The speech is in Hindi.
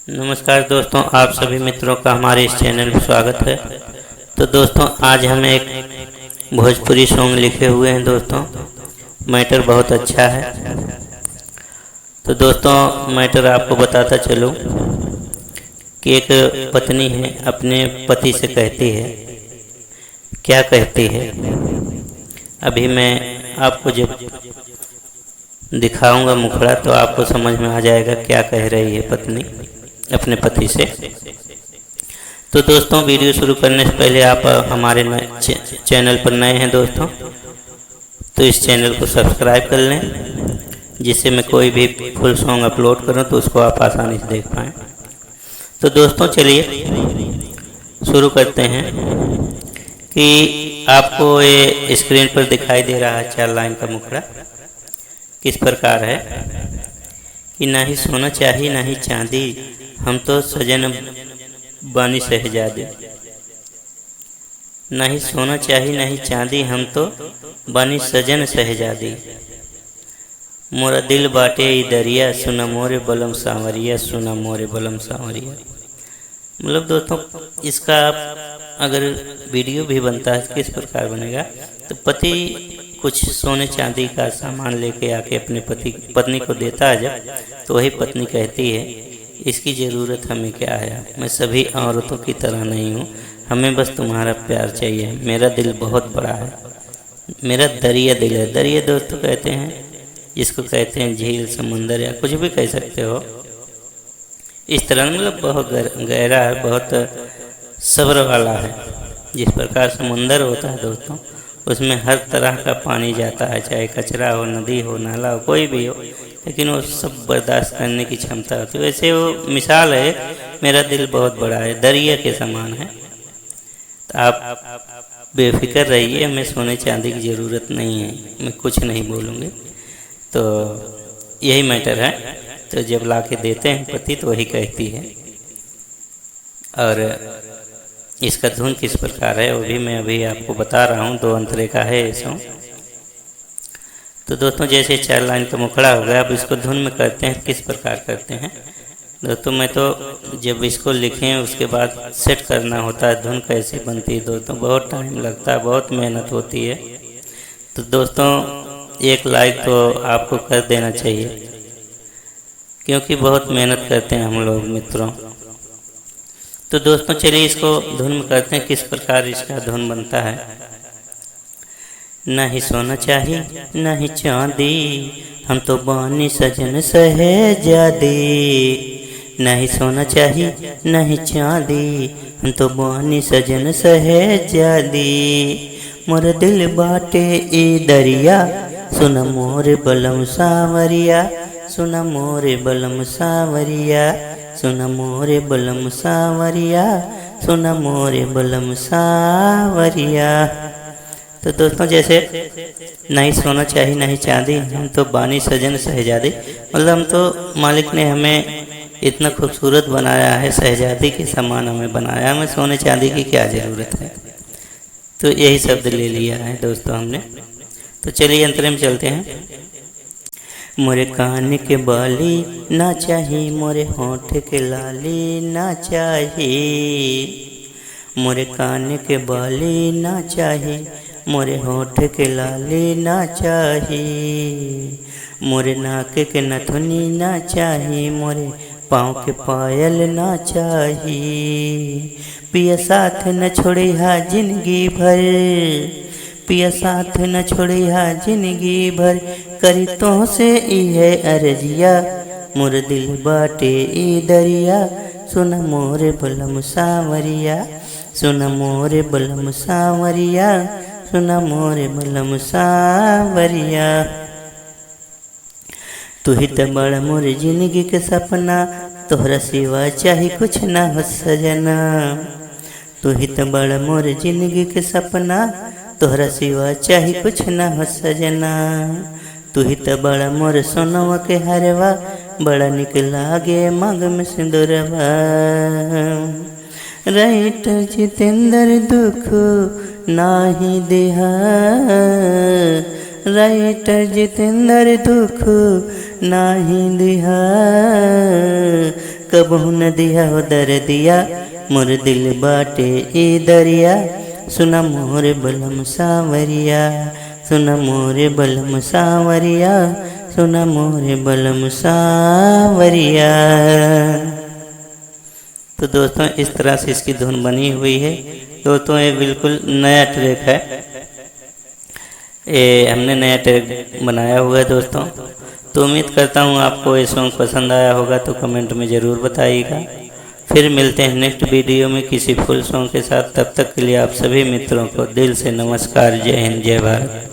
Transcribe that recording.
नमस्कार दोस्तों, आप सभी मित्रों का हमारे इस चैनल में स्वागत है। तो दोस्तों, आज हम एक भोजपुरी सॉन्ग लिखे हुए हैं। दोस्तों, मैटर बहुत अच्छा है। तो दोस्तों, मैटर आपको बताता चलूं कि एक पत्नी है, अपने पति से कहती है, क्या कहती है। अभी मैं आपको जब दिखाऊंगा मुखड़ा तो आपको समझ में आ जाएगा क्या कह रही है पत्नी अपने पति से। तो दोस्तों, वीडियो शुरू करने से पहले आप हमारे चैनल पर नए हैं दोस्तों, तो इस चैनल को सब्सक्राइब कर लें, जिससे मैं कोई भी फुल सॉन्ग अपलोड करूं तो उसको आप आसानी से देख पाएँ। तो दोस्तों, चलिए शुरू करते हैं कि आपको ये स्क्रीन पर दिखाई दे रहा है 4 लाइन का मुखड़ा किस प्रकार है कि ना ही सोना चाहिए ना ही चांदी, हम तो सजन बानी शहजादी। ना ही सोना चाहिए ना ही चांदी, हम तो बानी सजन शहजादी। मोरा दिल बाटे ई दरिया, सुना मोरे बलम सांवरिया, सुना मोरे बलम सांवरिया। मतलब दोस्तों, इसका आप अगर वीडियो भी बनता है तो किस प्रकार बनेगा, तो पति कुछ सोने चांदी का सामान लेके आके अपने पत्नी को देता है जब, तो वही पत्नी कहती है, इसकी ज़रूरत हमें क्या है, मैं सभी औरतों की तरह नहीं हूँ, हमें बस तुम्हारा प्यार चाहिए, मेरा दिल बहुत बड़ा है, मेरा दरिया दिल है। दरिया दोस्तों कहते हैं, जिसको कहते हैं झील, समुंदर या कुछ भी कह सकते हो। इस तरह मतलब बहुत गहरा है, बहुत सब्र वाला है। जिस प्रकार समुंदर होता है दोस्तों, उसमें हर तरह का पानी जाता है, चाहे कचरा हो, नदी हो, नाला हो, कोई भी हो, लेकिन वो सब बर्दाश्त करने की क्षमता होती है। वैसे वो मिसाल है, मेरा दिल बहुत बड़ा है, दरिया के समान है। तो आप बेफिक्र रहिए, हमें सोने चांदी की ज़रूरत नहीं है, मैं कुछ नहीं बोलूँगी। तो यही मैटर है। तो जब ला के देते हैं पति तो वही कहती है। और इसका धुन किस प्रकार है वो भी मैं अभी आपको बता रहा हूँ। 2 अंतरे का है ये सॉन्ग। तो दोस्तों, जैसे 4 लाइन का मुखड़ा हो गया, अब इसको धुन में करते हैं। किस प्रकार करते हैं दोस्तों, मैं तो जब इसको लिखें उसके बाद सेट करना होता है धुन कैसे बनती है दोस्तों, बहुत टाइम लगता है, बहुत मेहनत होती है। तो दोस्तों, एक लाइक तो आपको कर देना चाहिए, क्योंकि बहुत मेहनत करते हैं हम लोग मित्रों। तो दोस्तों, चलिए इसको धुन में करते हैं। किस प्रकार इसका धुन बनता है। ना ही सोना चाहिए ना ही चांदी, हम तो बानी सजन शहजादी। ना ही सोना चाहिए ना ही चांदी, हम तो बानी सजन शहजादी। मोर दिल बाटे ई दरिया, सुन मोर बलम सांवरिया, सुन मोरे बलम सांवरिया, सुन मोरे बलम सांवरिया, सुन मोरे बलम सांवरिया। तो दोस्तों, जैसे नहीं सोना चाहिए नहीं चांदी, हम तो बानी सजन शहजादी, मतलब हम तो मालिक ने हमें इतना खूबसूरत बनाया है, शहजादी के समान हमें बनाया, हमें सोने चांदी की क्या ज़रूरत है। तो यही शब्द ले लिया है दोस्तों हमने। तो चलिए अंतरे में चलते हैं। मोरे कान के बाली ना चाहिए, मोरे होंठ के लाली ना चाहिए, मोरे कान के बाली ना चाहिए, मोरे होंठ के लाली ना चाहिए, मोरे नाक के नथुनी ना चाहिए, मोरे पाँव के पायल ना चाहिए। पिया साथ न छोड़िहा जिंदगी भर, पिया साथ न छोड़िहा जिंदगी भर, करी तो से इहे अर्जिया, मोर दिल बाटे ई दरिया, सुन मोरे बलम सांवरिया, सुन मोरे बलम सांवरिया, सुन मोरे बलम सांवरिया। तू ही तो बड़ मोर जिंदगी के सपना, तोहरा सिवा चाहे कुछ ना हो सजना। तू ही तो बड़ मोर जिंदगी के सपना, तोहरा सिवा चाहे कुछ ना हो सजना। तू ही तो बड़ा मोर सोनवा के हरवा, बड़ा निक लागे मांग में सिंदूरवा। राइटर जितेंद्र दुख नाही दिहा, राइटर जितेंद्र दुख नाही दिहा, कबहू न दिया हो दर दिया, मोर दिल बाटे ए दरिया, सुना मोर बलम सांवरिया, सुना मोर बलम सांवरिया, सुना मोर बलम सांवरिया। तो दोस्तों इस तरह से इसकी धुन बनी हुई है। दोस्तों ये बिल्कुल नया ट्रैक है, ये हमने नया ट्रैक बनाया हुआ है दोस्तों। तो उम्मीद करता हूँ आपको ये सॉन्ग पसंद आया होगा, तो कमेंट में ज़रूर बताइएगा। फिर मिलते हैं नेक्स्ट वीडियो में किसी फुल सॉन्ग के साथ। तब तक के लिए आप सभी मित्रों को दिल से नमस्कार। जय हिंद, जय भारत।